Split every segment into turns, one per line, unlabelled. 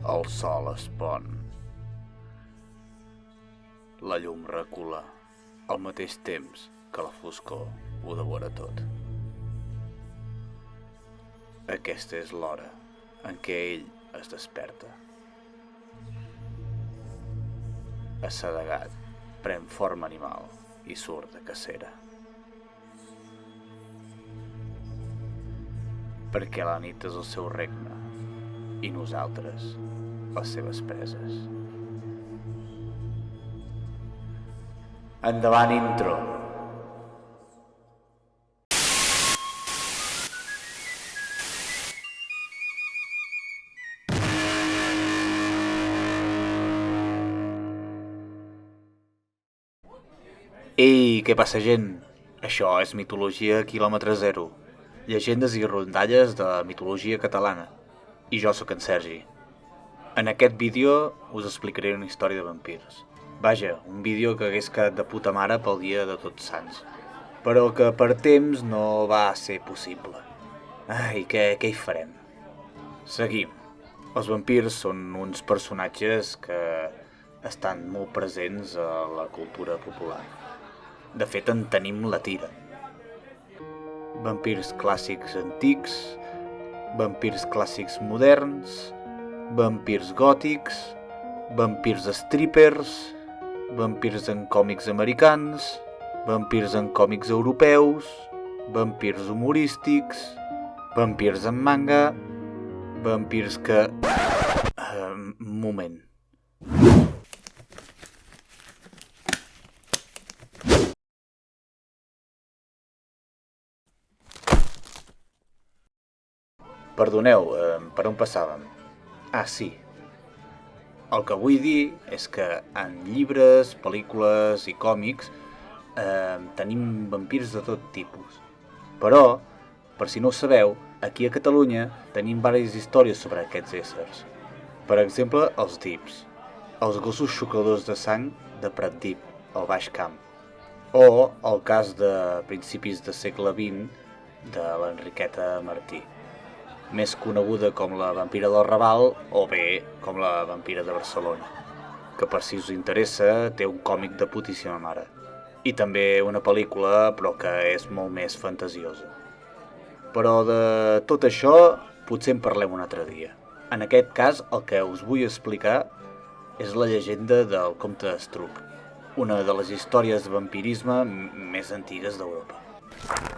El sol es pon. La llum recula al mateix temps que la foscor ho devora tot. Aquesta és l'hora en què ell es desperta. Assedegat, pren forma animal i surt de cacera. Perquè la nit és el seu regne i nosaltres, les seves preses. Endavant, intro! Ei, què passa, gent? Això és mitologia quilòmetre zero. Llegendes i rondalles de mitologia catalana. I jo sóc en Sergi. En aquest vídeo us explicaré una història de vampirs. Vaja, un vídeo que hagués quedat de puta mare pel dia de Tots Sants. Però que per temps no va ser possible. Ai, què hi farem? Seguim. Els vampirs són uns personatges que estan molt presents a la cultura popular. De fet, en tenim la tira. Vampirs clàssics antics, vampirs clàssics moderns, vampirs gòtics, vampirs strippers, vampirs en còmics americans, vampirs en còmics europeus, vampirs humorístics, vampirs en manga, vampirs que... moment. Perdoneu, per on passàvem? Ah, sí. El que vull dir és que en llibres, pel·lícules i còmics tenim vampirs de tot tipus. Però, per si no ho sabeu, aquí a Catalunya tenim diverses històries sobre aquests éssers. Per exemple, els dips, els gossos xucladors de sang de Pratdip, al Baix Camp. O el cas de principis de segle XX de l'Enriqueta Martí, més coneguda com la vampira del Raval o bé com la vampira de Barcelona, que per si us interessa té un còmic de putíssima mare. I també una pel·lícula, però que és molt més fantasiosa. Però de tot això potser en parlem un altre dia. En aquest cas el que us vull explicar és la llegenda del comte d'Estruc, una de les històries de vampirisme més antigues d'Europa.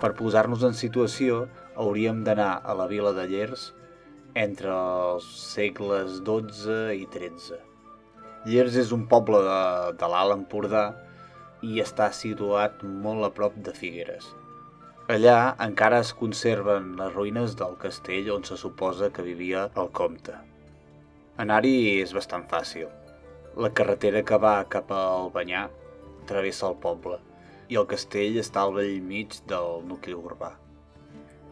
Per posar-nos en situació, hauríem d'anar a la vila de Llers entre els segles XII i XIII. Llers és un poble de l'Alt Empordà i està situat molt a prop de Figueres. Allà encara es conserven les ruïnes del castell on se suposa que vivia el comte. Anar-hi és bastant fàcil. La carretera que va cap a Albanyà travessa el poble i el castell està al bell mig del nucli urbà.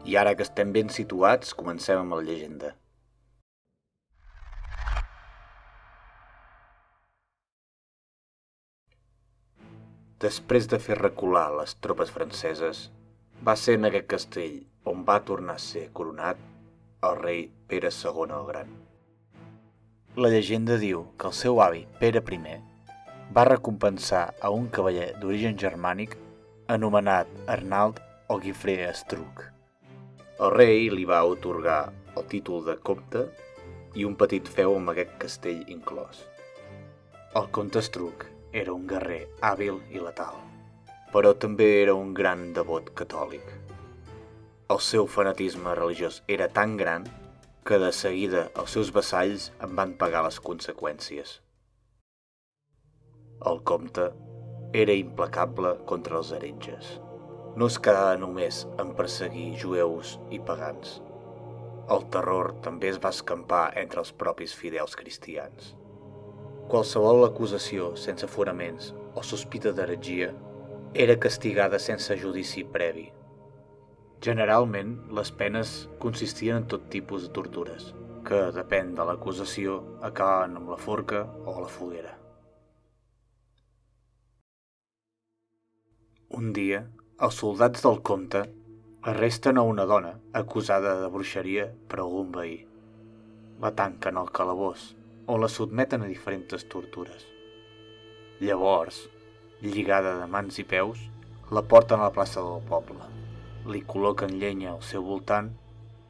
I ara que estem ben situats, comencem amb la llegenda. Després de fer recular les tropes franceses, va ser en aquest castell on va tornar a ser coronat el rei Pere II el Gran. La llegenda diu que el seu avi, Pere I, va recompensar a un cavaller d'origen germànic anomenat Arnald o Guifré Estruc. El rei li va atorgar el títol de comte i un petit feu amb aquest castell inclòs. El comte Estruc era un guerrer hàbil i letal, però també era un gran devot catòlic. El seu fanatisme religiós era tan gran que de seguida els seus vassalls en van pagar les conseqüències. El comte era implacable contra els heretges. No es quedava només en perseguir jueus i pagans. El terror també es va escampar entre els propis fidels cristians. Qualsevol acusació sense fonaments o sospita d'heretgia era castigada sense judici previ. Generalment, les penes consistien en tot tipus de tortures, que, depèn de l'acusació, acabaven amb la forca o la foguera. Un dia, els soldats del comte arresten a una dona acusada de bruixeria per algun veí. La tanquen al calabós on la sotmeten a diferents tortures. Llavors, lligada de mans i peus, la porten a la plaça del poble, li col·loquen llenya al seu voltant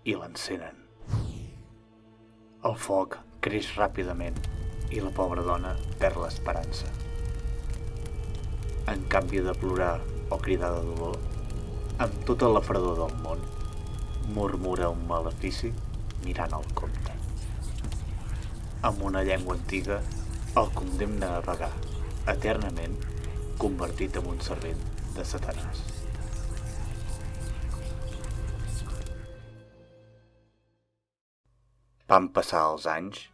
i l'encenen. El foc creix ràpidament i la pobra dona perd l'esperança. En canvi de plorar o cridar de dolor, amb tota la fredor del món, murmura un malefici mirant el comte. Amb una llengua antiga, el condemna a vagar, eternament convertit en un servent de Satanàs. Van passar els anys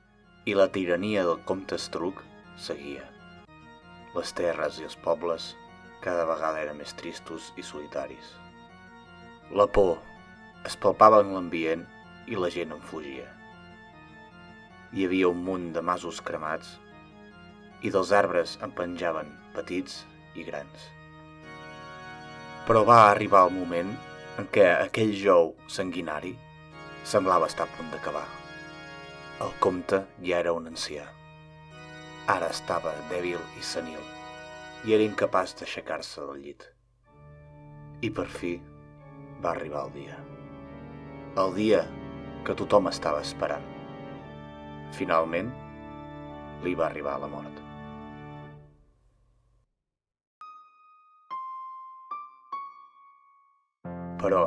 i la tirania del comte Estruc seguia. Les terres i els pobles cada vegada eren més tristos i solitaris. La por es palpava en l'ambient i la gent en fugia. Hi havia un munt de masos cremats i dels arbres en penjaven petits i grans. Però va arribar el moment en què aquell jou sanguinari semblava estar a punt d'acabar. El comte ja era un ancià. Ara estava dèbil i senil i era incapaç d'aixecar-se del llit. I per fi va arribar el dia. El dia que tothom estava esperant. Finalment, li va arribar la mort. Però,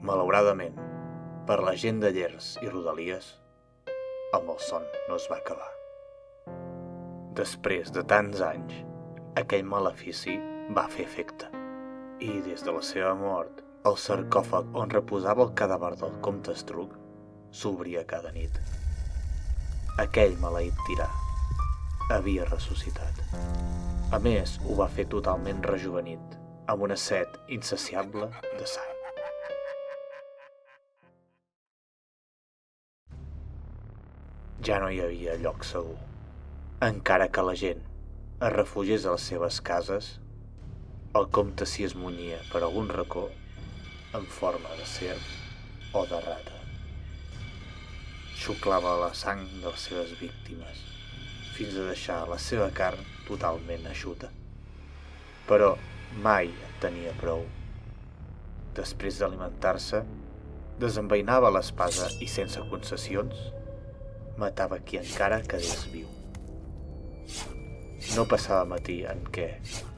malauradament, per la gent de Llers i Rodalies, el malson no es va acabar. Després de tants anys, aquell malefici va fer efecte, i des de la seva mort, el sarcòfag on reposava el cadàver del comte Estruc s'obria cada nit. Aquell maleït tirà havia ressuscitat. A més, ho va fer totalment rejuvenit, amb una set insaciable de sang. Ja no hi havia lloc segur. Encara que la gent es refugiés a les seves cases, el comte s'hi esmunyia per algun racó en forma de serp o de rata. Xuclava la sang de les seves víctimes fins a deixar la seva carn totalment eixuta. Però mai en tenia prou. Després d'alimentar-se, desenvainava l'espasa i sense concessions matava qui encara quedés viu. No passava matí en què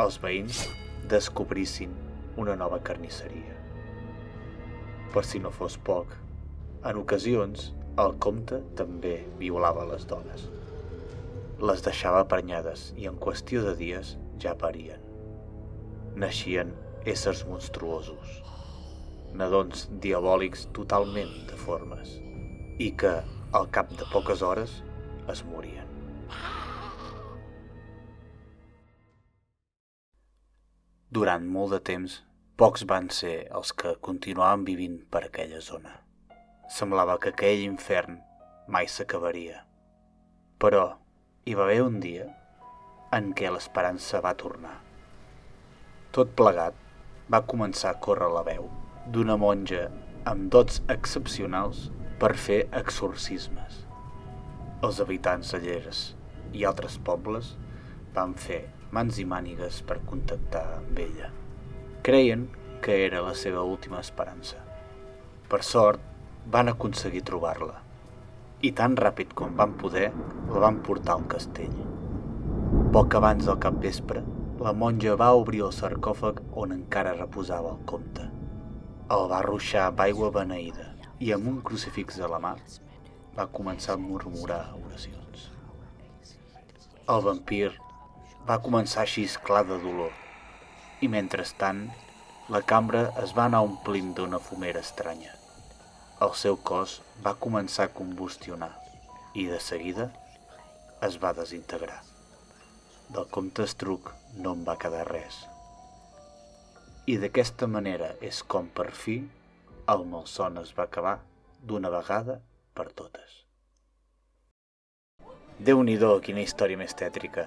els veïns descobrissin una nova carnisseria. Per si no fos poc, en ocasions el comte també violava les dones. Les deixava prenyades i en qüestió de dies ja parien. Naixien éssers monstruosos, nadons diabòlics totalment deformes i que, al cap de poques hores, es morien. Durant molt de temps, pocs van ser els que continuaven vivint per aquella zona. Semblava que aquell infern mai s'acabaria. Però hi va haver un dia en què l'esperança va tornar. Tot plegat va començar a córrer la veu d'una monja amb dots excepcionals per fer exorcismes. Els habitants de Llers i altres pobles van fer mans i mànigues per contactar amb ella. Creien que era la seva última esperança. Per sort, van aconseguir trobar-la i tan ràpid com van poder la van portar al castell. Poc abans del capvespre, la monja va obrir el sarcòfag on encara reposava el comte. El va ruixar amb aigua beneïda i amb un crucifix a la mà va començar a murmurar oracions. El vampir va començar a xisclar de dolor i mentrestant la cambra es va anar omplint d'una fumera estranya. El seu cos va començar a combustionar i de seguida es va desintegrar. Del comte Estruc no en va quedar res. I d'aquesta manera és com per fi el malson es va acabar d'una vegada per totes. Déu-n'hi-do, quina història més tètrica.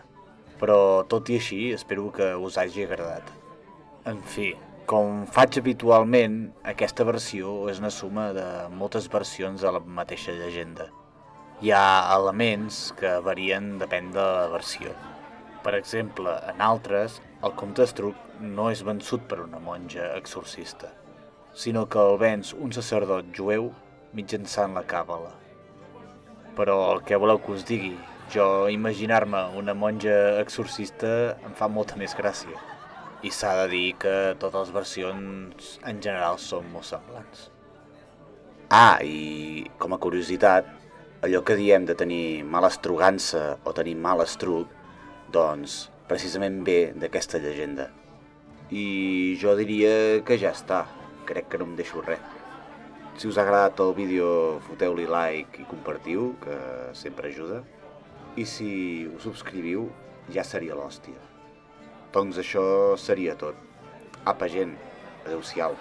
Però, tot i així, espero que us hagi agradat. En fi, com faig habitualment, aquesta versió és una suma de moltes versions de la mateixa llegenda. Hi ha elements que varien depèn de la versió. Per exemple, en altres, el comte Estruc no és vençut per una monja exorcista, sinó que el venç un sacerdot jueu mitjançant la càbala. Però el que voleu que us digui, jo imaginar-me una monja exorcista em fa molta més gràcia. I s'ha de dir que totes les versions en general són molt semblants. Ah, i com a curiositat, allò que diem de tenir mala estrugança o tenir mal estruc, doncs precisament ve d'aquesta llegenda. I jo diria que ja està, crec que no em deixo res. Si us ha agradat el vídeo, foteu-li like i compartiu, que sempre ajuda. I si us subscriviu, ja seria l'hòstia. Doncs això seria tot. Apa, gent, adeu-siau.